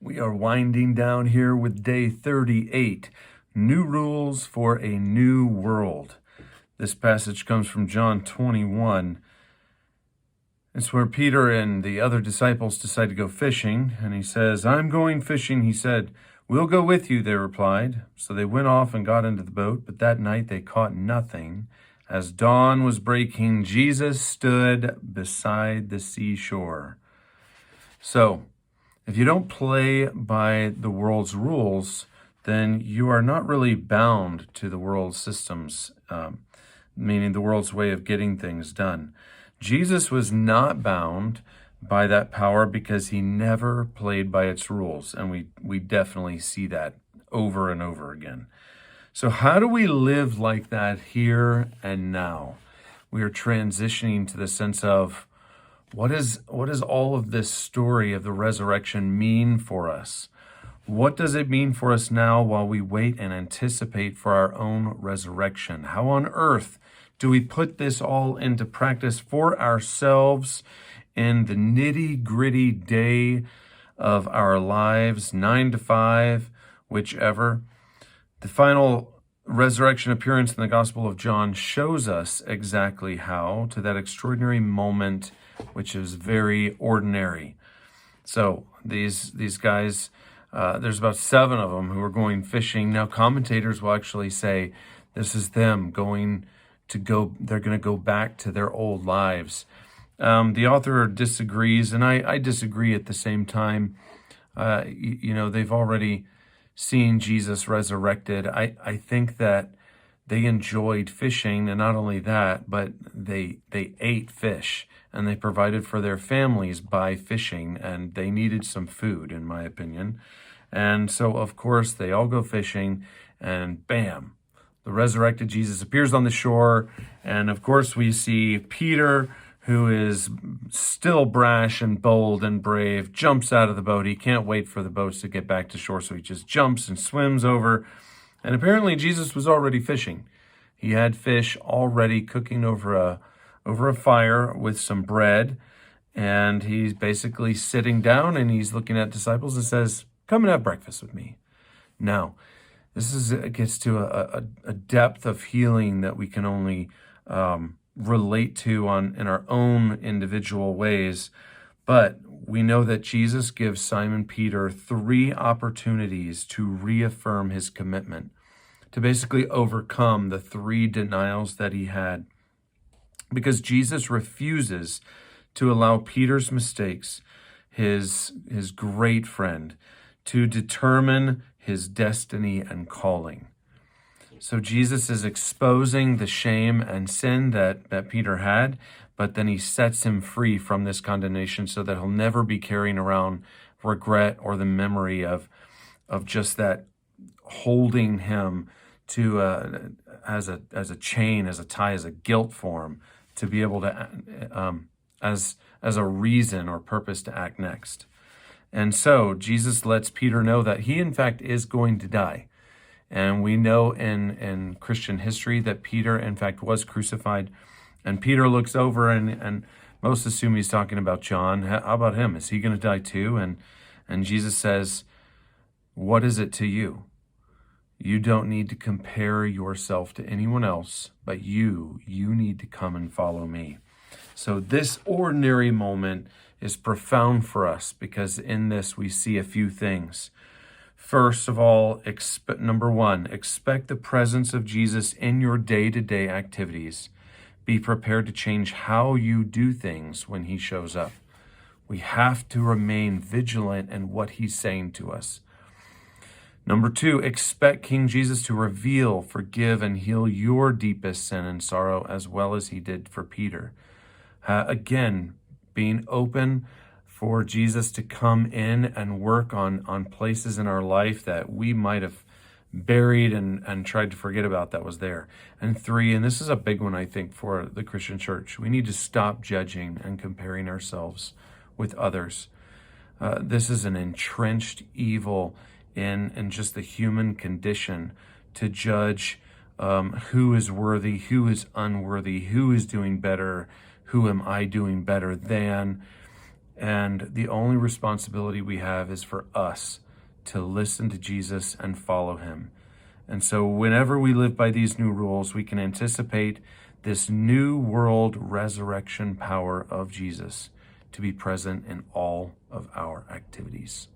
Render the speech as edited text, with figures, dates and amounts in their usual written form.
We are winding down here with day 38, New Rules for a New World. This passage comes from John 21. It's where Peter and the other disciples decide to go fishing, and he says, "I'm going fishing," he said. "We'll go with you," they replied. So they went off and got into the boat, but that night they caught nothing. As dawn was breaking, Jesus stood beside the seashore. So, if you don't play by the world's rules, then you are not really bound to the world's systems, meaning the world's way of getting things done. Jesus was not bound by that power because he never played by its rules, and we definitely see that over and over again. So how do we live like that here and now? We are transitioning to the sense of, what does all of this story of the resurrection mean for us? What does it mean for us now while we wait and anticipate for our own resurrection? How on earth do we put this all into practice for ourselves in the nitty-gritty day of our lives, 9 to 5, whichever? The final resurrection appearance in the Gospel of John shows us exactly how, to that extraordinary moment which is very ordinary. So these guys, there's about 7 of them who are going fishing. Now commentators will actually say this is them they're going to go back to their old lives. The author disagrees, and I disagree at the same time. They've already seen Jesus resurrected. I think that they enjoyed fishing, and not only that, but they ate fish, and they provided for their families by fishing, and they needed some food, in my opinion. And so, of course, they all go fishing, and bam, the resurrected Jesus appears on the shore. And of course, we see Peter, who is still brash and bold and brave, jumps out of the boat. He can't wait for the boats to get back to shore, so he just jumps and swims over. And apparently Jesus was already fishing. He had fish already cooking over a fire with some bread, and he's basically sitting down and he's looking at disciples and says, "Come and have breakfast with me." Now, gets to a depth of healing that we can only relate to in our own individual ways. But we know that Jesus gives Simon Peter 3 opportunities to reaffirm his commitment, to basically overcome the 3 denials that he had. Because Jesus refuses to allow Peter's mistakes, his great friend, to determine his destiny and calling. So Jesus is exposing the shame and sin that Peter had, but then he sets him free from this condemnation so that he'll never be carrying around regret or the memory of just that holding him to as a chain, as a tie, as a guilt form, to be able to as a reason or purpose to act next. And so Jesus lets Peter know that he in fact is going to die. And we know in Christian history that Peter, in fact, was crucified. And Peter looks over and most assume he's talking about John. How about him? Is he going to die too? And Jesus says, "What is it to you? You don't need to compare yourself to anyone else, but you need to come and follow me." So this ordinary moment is profound for us because in this we see a few things. First of all, number 1, expect the presence of Jesus in your day-to-day activities. Be prepared to change how you do things when he shows up. We have to remain vigilant in what he's saying to us. Number 2, expect King Jesus to reveal, forgive, and heal your deepest sin and sorrow as well as he did for Peter. Again, being open for Jesus to come in and work on places in our life that we might have buried and tried to forget about that was there. And 3, and this is a big one, I think, for the Christian church, we need to stop judging and comparing ourselves with others. This is an entrenched evil in just the human condition, to judge who is worthy, who is unworthy, who is doing better, who am I doing better than. And the only responsibility we have is for us to listen to Jesus and follow him. And so whenever we live by these new rules, we can anticipate this new world resurrection power of Jesus to be present in all of our activities.